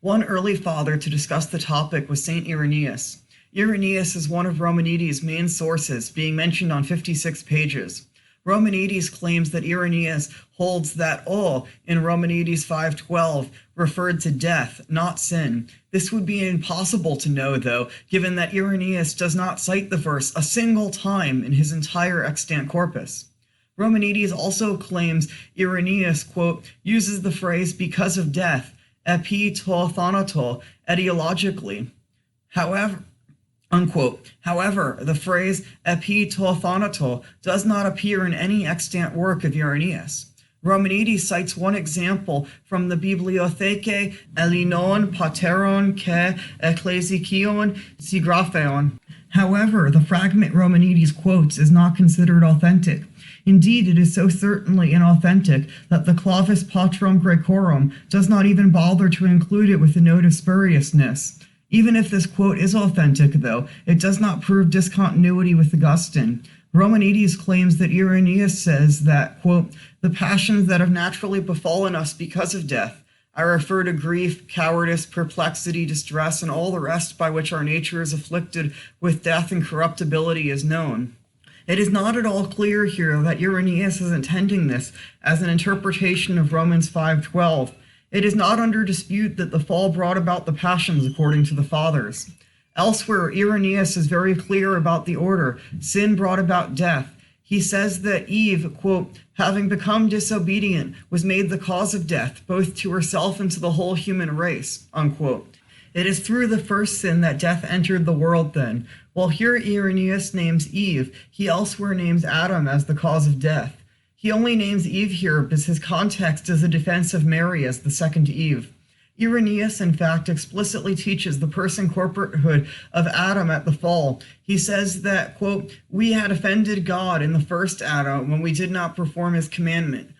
A: One early father to discuss the topic was St. Irenaeus. Irenaeus is one of Romanides' main sources, being mentioned on 56 pages. Romanides claims that Irenaeus holds that all in Romanides 5:12 referred to death, not sin. This would be impossible to know, though, given that Irenaeus does not cite the verse a single time in his entire extant corpus. Romanides also claims Irenaeus, quote, uses the phrase because of death, epi to thanato, etiologically. However, unquote. However, the phrase epi to thanato does not appear in any extant work of Irenaeus. Romanides cites one example from the Bibliotheke Elinon Pateron ke Ecclesikion Sigrapheon. However, the fragment Romanides quotes is not considered authentic. Indeed, it is so certainly inauthentic that the Clavis Patrum Graecorum does not even bother to include it with a note of spuriousness. Even if this quote is authentic, though, it does not prove discontinuity with Augustine. Romanides claims that Irenaeus says that, quote, the passions that have naturally befallen us because of death, I refer to grief, cowardice, perplexity, distress, and all the rest by which our nature is afflicted with death and corruptibility is known. It is not at all clear here that Irenaeus is intending this as an interpretation of Romans 5:12. It is not under dispute that the fall brought about the passions according to the fathers. Elsewhere, Irenaeus is very clear about the order. Sin brought about death. He says that Eve, quote, having become disobedient, was made the cause of death, both to herself and to the whole human race, unquote. It is through the first sin that death entered the world then. While here Irenaeus names Eve, he elsewhere names Adam as the cause of death. He only names Eve here because his context is a defense of Mary as the second Eve. Irenaeus, in fact, explicitly teaches the person corporatehood of Adam at the fall. He says that, quote, we had offended God in the first Adam when we did not perform his commandment,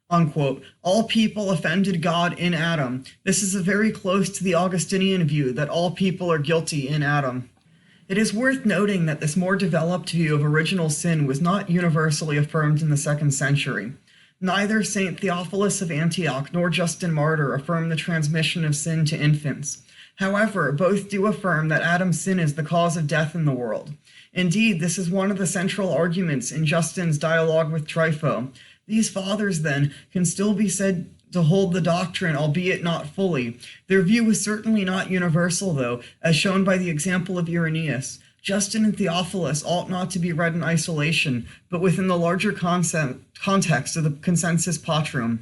A: unquote. All people offended God in Adam. This is very close to the Augustinian view that all people are guilty in Adam. It is worth noting that this more developed view of original sin was not universally affirmed in the 2nd century. Neither St. Theophilus of Antioch nor Justin Martyr affirm the transmission of sin to infants. However, both do affirm that Adam's sin is the cause of death in the world. Indeed, this is one of the central arguments in Justin's dialogue with Trypho. These fathers, then, can still be said to hold the doctrine, albeit not fully. Their view is certainly not universal, though, as shown by the example of Irenaeus. Justin and Theophilus ought not to be read in isolation, but within the larger context of the consensus patrum.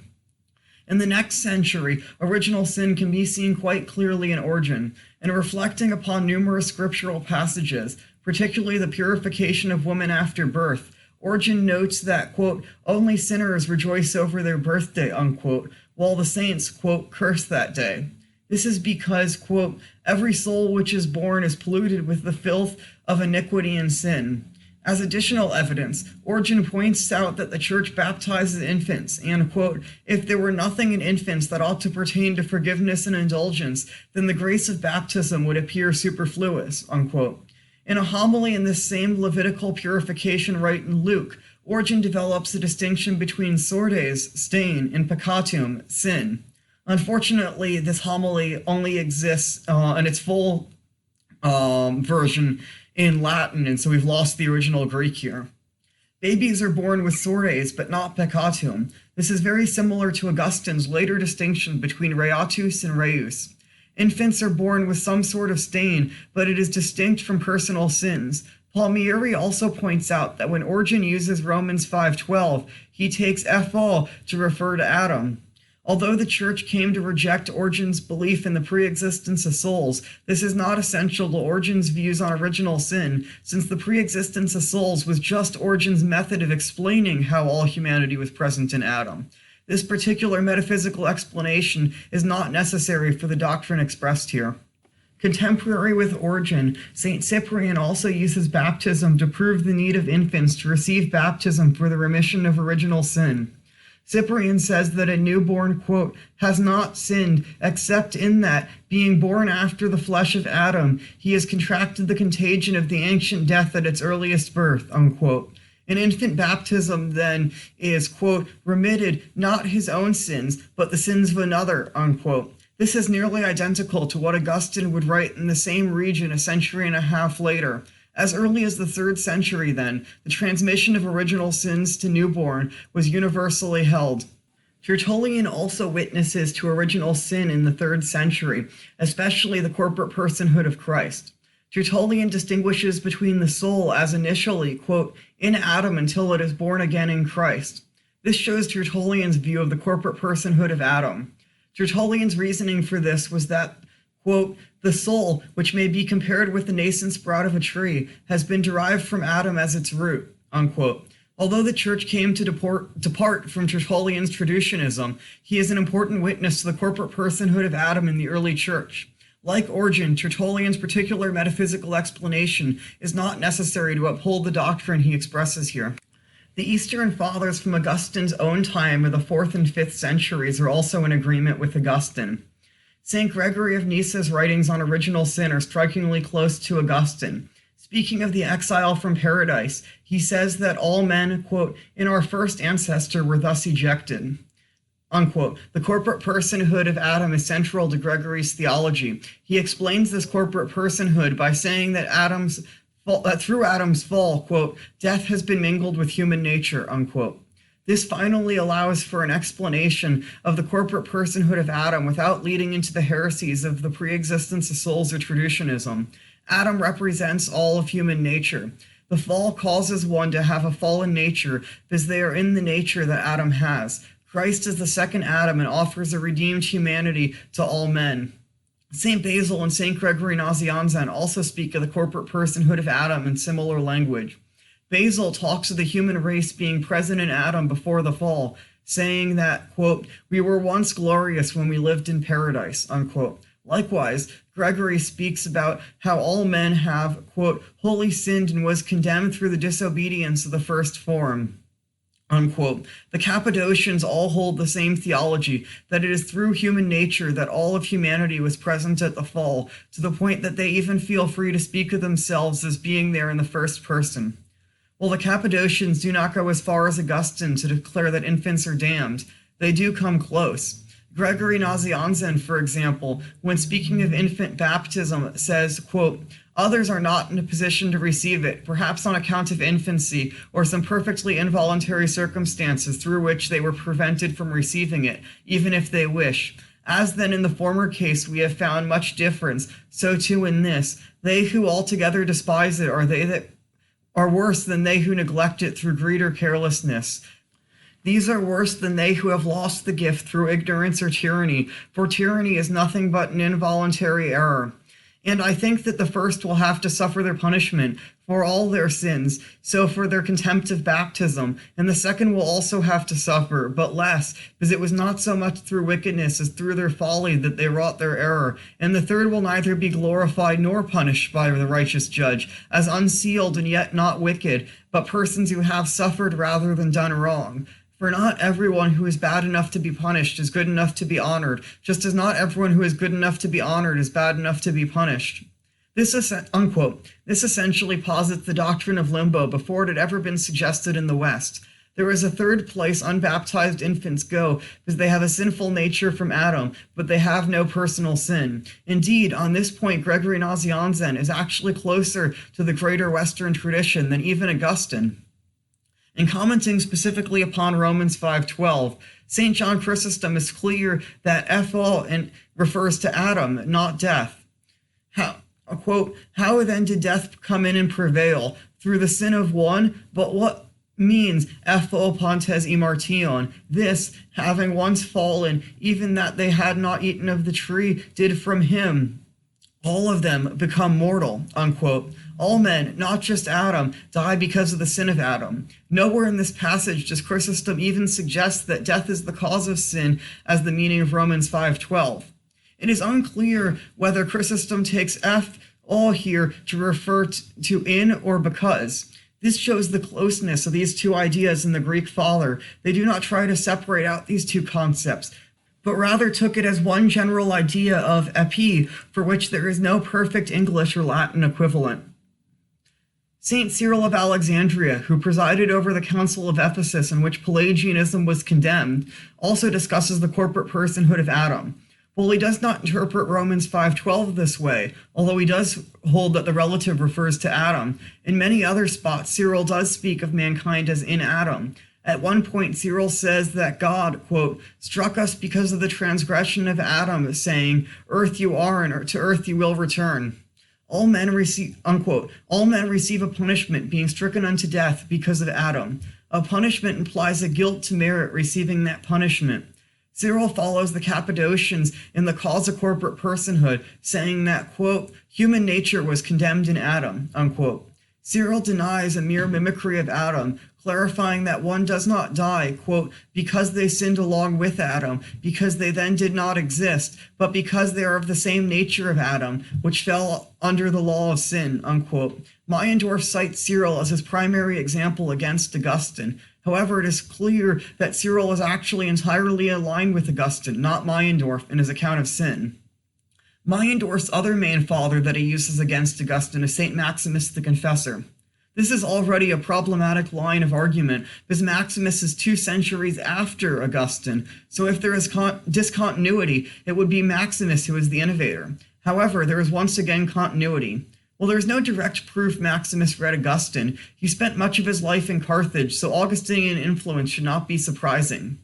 A: In the next century, original sin can be seen quite clearly in Origen, and reflecting upon numerous scriptural passages, particularly the purification of women after birth, Origen notes that, quote, only sinners rejoice over their birthday, unquote, while the saints, quote, curse that day. This is because, quote, every soul which is born is polluted with the filth of iniquity and sin. As additional evidence, Origen points out that the Church baptizes infants, and, quote, if there were nothing in infants that ought to pertain to forgiveness and indulgence, then the grace of baptism would appear superfluous, unquote. In a homily in this same Levitical purification rite in Luke, Origen develops a distinction between sortes, stain, and peccatum, sin. Unfortunately, this homily only exists in its full version in Latin, and so we've lost the original Greek here. Babies are born with sortes, but not peccatum. This is very similar to Augustine's later distinction between reatus and reus. Infants are born with some sort of stain, but it is distinct from personal sins. Palmieri also points out that when Origen uses Romans 5:12, he takes Ethol to refer to Adam. Although the Church came to reject Origen's belief in the pre-existence of souls, this is not essential to Origen's views on original sin, since the pre-existence of souls was just Origen's method of explaining how all humanity was present in Adam. This particular metaphysical explanation is not necessary for the doctrine expressed here. Contemporary with Origen, St. Cyprian also uses baptism to prove the need of infants to receive baptism for the remission of original sin. Cyprian says that a newborn, quote, has not sinned, except in that, being born after the flesh of Adam, he has contracted the contagion of the ancient death at its earliest birth, unquote. An infant baptism, then, is, quote, remitted not his own sins, but the sins of another, unquote. This is nearly identical to what Augustine would write in the same region a century and a half later. As early as the 3rd century, then, the transmission of original sins to newborn was universally held. Tertullian also witnesses to original sin in the 3rd century, especially the corporate personhood of Christ. Tertullian distinguishes between the soul as initially, quote, in Adam until it is born again in Christ. This shows Tertullian's view of the corporate personhood of Adam. Tertullian's reasoning for this was that, quote, the soul, which may be compared with the nascent sprout of a tree, has been derived from Adam as its root, unquote. Although the Church came to depart from Tertullian's traditionism, he is an important witness to the corporate personhood of Adam in the early Church. Like Origen, Tertullian's particular metaphysical explanation is not necessary to uphold the doctrine he expresses here. The Eastern Fathers from Augustine's own time of the 4th and 5th centuries are also in agreement with Augustine. St. Gregory of Nyssa's writings on original sin are strikingly close to Augustine. Speaking of the exile from paradise, he says that all men, quote, in our first ancestor were thus ejected, unquote. The corporate personhood of Adam is central to Gregory's theology. He explains this corporate personhood by saying that through Adam's fall, quote, death has been mingled with human nature, unquote. This finally allows for an explanation of the corporate personhood of Adam without leading into the heresies of the pre-existence of souls or traditionism. Adam represents all of human nature. The fall causes one to have a fallen nature because they are in the nature that Adam has. Christ is the second Adam and offers a redeemed humanity to all men. St. Basil and St. Gregory Nazianzen also speak of the corporate personhood of Adam in similar language. Basil talks of the human race being present in Adam before the fall, saying that, quote, we were once glorious when we lived in paradise, unquote. Likewise, Gregory speaks about how all men have, quote, wholly sinned and was condemned through the disobedience of the first form, unquote. The Cappadocians all hold the same theology, that it is through human nature that all of humanity was present at the fall, to the point that they even feel free to speak of themselves as being there in the first person. While the Cappadocians do not go as far as Augustine to declare that infants are damned, they do come close. Gregory Nazianzen, for example, when speaking of infant baptism, says, quote, others are not in a position to receive it, perhaps on account of infancy or some perfectly involuntary circumstances through which they were prevented from receiving it, even if they wish. As then in the former case we have found much difference, so too in this. They who altogether despise it are they that are worse than they who neglect it through greed or carelessness. These are worse than they who have lost the gift through ignorance or tyranny, for tyranny is nothing but an involuntary error. And I think that the first will have to suffer their punishment for all their sins, so for their contempt of baptism, and the second will also have to suffer, but less, because it was not so much through wickedness as through their folly that they wrought their error, and the third will neither be glorified nor punished by the righteous judge, as unsealed and yet not wicked, but persons who have suffered rather than done wrong. For not everyone who is bad enough to be punished is good enough to be honored, just as not everyone who is good enough to be honored is bad enough to be punished. This essentially posits the doctrine of limbo before it had ever been suggested in the West. There is a third place unbaptized infants go because they have a sinful nature from Adam, but they have no personal sin. Indeed, on this point, Gregory Nazianzen is actually closer to the greater Western tradition than even Augustine. In commenting specifically upon Romans 5:12, St. John Chrysostom is clear that Ethel refers to Adam, not death. How then did death come in and prevail? Through the sin of one? But what means Ethel pontes imartion? This, having once fallen, even that they had not eaten of the tree, did from him, all of them, become mortal, unquote. All men, not just Adam, die because of the sin of Adam. Nowhere in this passage does Chrysostom even suggest that death is the cause of sin as the meaning of Romans 5:12. It is unclear whether Chrysostom takes all here to refer to in or because. This shows the closeness of these two ideas in the Greek Father. They do not try to separate out these two concepts, but rather took it as one general idea of epi, for which there is no perfect English or Latin equivalent. St. Cyril of Alexandria, who presided over the Council of Ephesus in which Pelagianism was condemned, also discusses the corporate personhood of Adam. While he does not interpret Romans 5:12 this way, although he does hold that the relative refers to Adam, in many other spots Cyril does speak of mankind as in Adam. At one point, Cyril says that God, quote, struck us because of the transgression of Adam, saying, earth you are, and to earth you will return. All men receive, unquote, all men receive a punishment, being stricken unto death because of Adam. A punishment implies a guilt to merit receiving that punishment. Cyril follows the Cappadocians in the cause of corporate personhood, saying that, quote, human nature was condemned in Adam, unquote. Cyril denies a mere mimicry of Adam, clarifying that one does not die, quote, because they sinned along with Adam, because they then did not exist, but because they are of the same nature of Adam, which fell under the law of sin, unquote. Meyendorff cites Cyril as his primary example against Augustine. However, it is clear that Cyril is actually entirely aligned with Augustine, not Meyendorff, in his account of sin. Meyendorff's other main father that he uses against Augustine is St. Maximus the Confessor. This is already a problematic line of argument, because Maximus is 2 centuries after Augustine, so if there is discontinuity, it would be Maximus who is the innovator. However, there is once again continuity. While there is no direct proof Maximus read Augustine, he spent much of his life in Carthage, so Augustinian influence should not be surprising.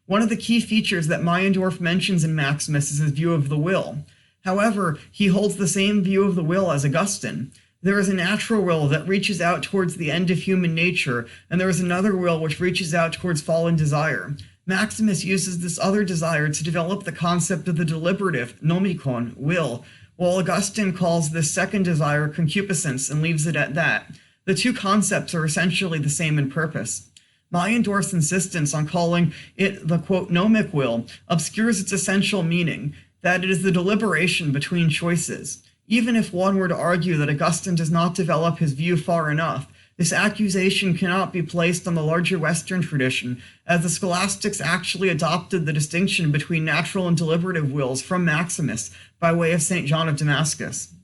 A: One of the key features that Meyendorff mentions in Maximus is his view of the will. However, he holds the same view of the will as Augustine. There is a natural will that reaches out towards the end of human nature, and there is another will which reaches out towards fallen desire. Maximus uses this other desire to develop the concept of the deliberative, nomikon, will, while Augustine calls this second desire concupiscence and leaves it at that. The two concepts are essentially the same in purpose. Meyendorff's insistence on calling it the, quote, nomic will obscures its essential meaning, that it is the deliberation between choices. Even if one were to argue that Augustine does not develop his view far enough, this accusation cannot be placed on the larger Western tradition, as the scholastics actually adopted the distinction between natural and deliberative wills from Maximus by way of St. John of Damascus.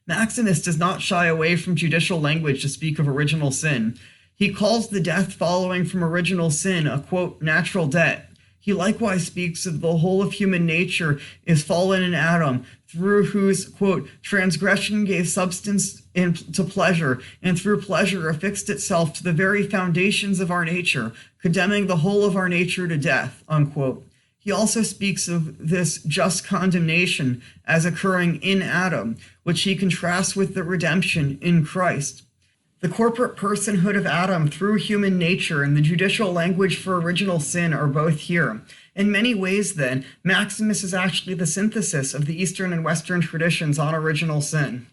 A: Maximus does not shy away from judicial language to speak of original sin. He calls the death following from original sin a, quote, natural debt. He likewise speaks of the whole of human nature is fallen in Adam, through whose, quote, transgression gave substance to pleasure, and through pleasure affixed itself to the very foundations of our nature, condemning the whole of our nature to death, unquote. He also speaks of this just condemnation as occurring in Adam, which he contrasts with the redemption in Christ. The corporate personhood of Adam through human nature and the judicial language for original sin are both here. In many ways, then, Maximus is actually the synthesis of the Eastern and Western traditions on original sin.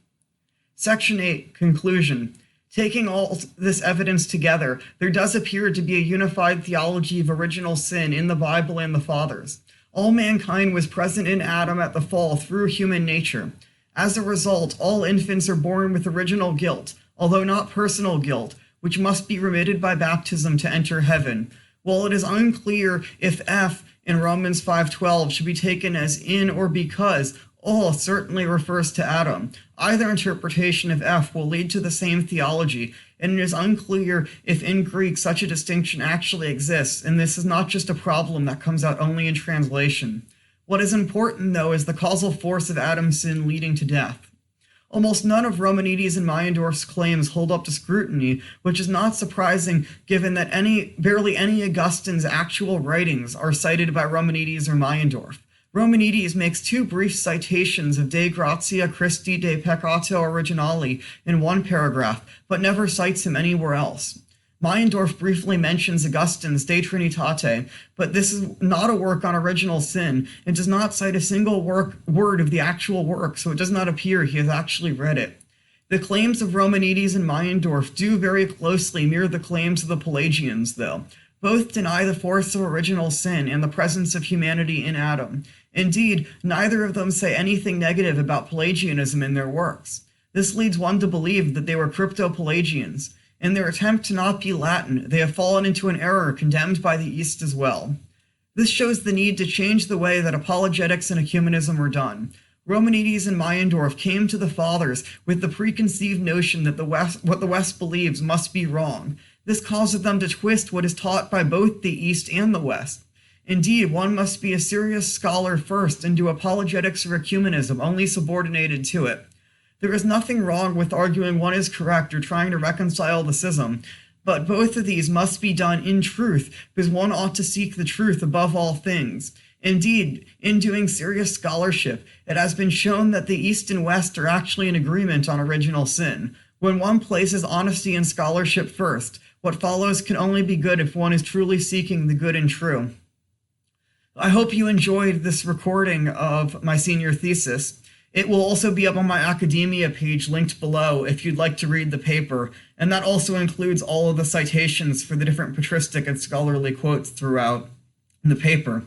A: Section 8, Conclusion. Taking all this evidence together, there does appear to be a unified theology of original sin in the Bible and the Fathers. All mankind was present in Adam at the fall through human nature. As a result, all infants are born with original guilt, although not personal guilt, which must be remitted by baptism to enter heaven. While it is unclear if F in Romans 5:12 should be taken as in or because, all certainly refers to Adam. Either interpretation of F will lead to the same theology, and it is unclear if in Greek such a distinction actually exists, and this is not just a problem that comes out only in translation. What is important, though, is the causal force of Adam's sin leading to death. Almost none of Romanides and Meyendorff's claims hold up to scrutiny, which is not surprising given that barely any Augustine's actual writings are cited by Romanides or Meyendorff. Romanides makes 2 brief citations of De Gratia Christi de Peccato Originali in one paragraph, but never cites him anywhere else. Meyendorff briefly mentions Augustine's De Trinitate, but this is not a work on original sin, and does not cite a single word of the actual work, so it does not appear he has actually read it. The claims of Romanides and Meyendorff do very closely mirror the claims of the Pelagians, though. Both deny the force of original sin and the presence of humanity in Adam. Indeed, neither of them say anything negative about Pelagianism in their works. This leads one to believe that they were crypto-Pelagians. In their attempt to not be Latin, they have fallen into an error condemned by the East as well. This shows the need to change the way that apologetics and ecumenism are done. Romanides and Meyendorff came to the Fathers with the preconceived notion that what the West believes must be wrong. This causes them to twist what is taught by both the East and the West. Indeed, one must be a serious scholar first and do apologetics or ecumenism only subordinated to it. There is nothing wrong with arguing one is correct or trying to reconcile the schism, but both of these must be done in truth, because one ought to seek the truth above all things. Indeed, in doing serious scholarship, it has been shown that the East and West are actually in agreement on original sin. When one places honesty and scholarship first, what follows can only be good if one is truly seeking the good and true. I hope you enjoyed this recording of my senior thesis. It will also be up on my academia page linked below if you'd like to read the paper, and that also includes all of the citations for the different patristic and scholarly quotes throughout the paper.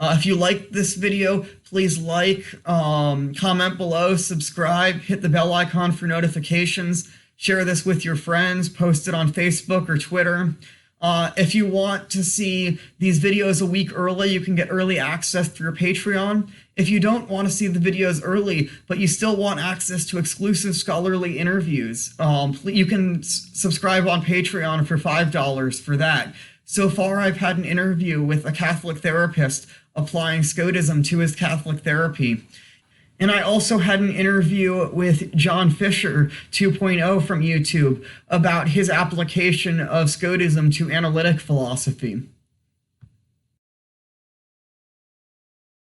A: If you liked this video, please like, comment below, subscribe, hit the bell icon for notifications, share this with your friends, post it on Facebook or Twitter. If you want to see these videos a week early, you can get early access through Patreon. If you don't want to see the videos early, but you still want access to exclusive scholarly interviews, you can subscribe on Patreon for $5 for that. So far, I've had an interview with a Catholic therapist applying Scotism to his Catholic therapy. And I also had an interview with John Fisher 2.0 from YouTube about his application of Scotism to analytic philosophy.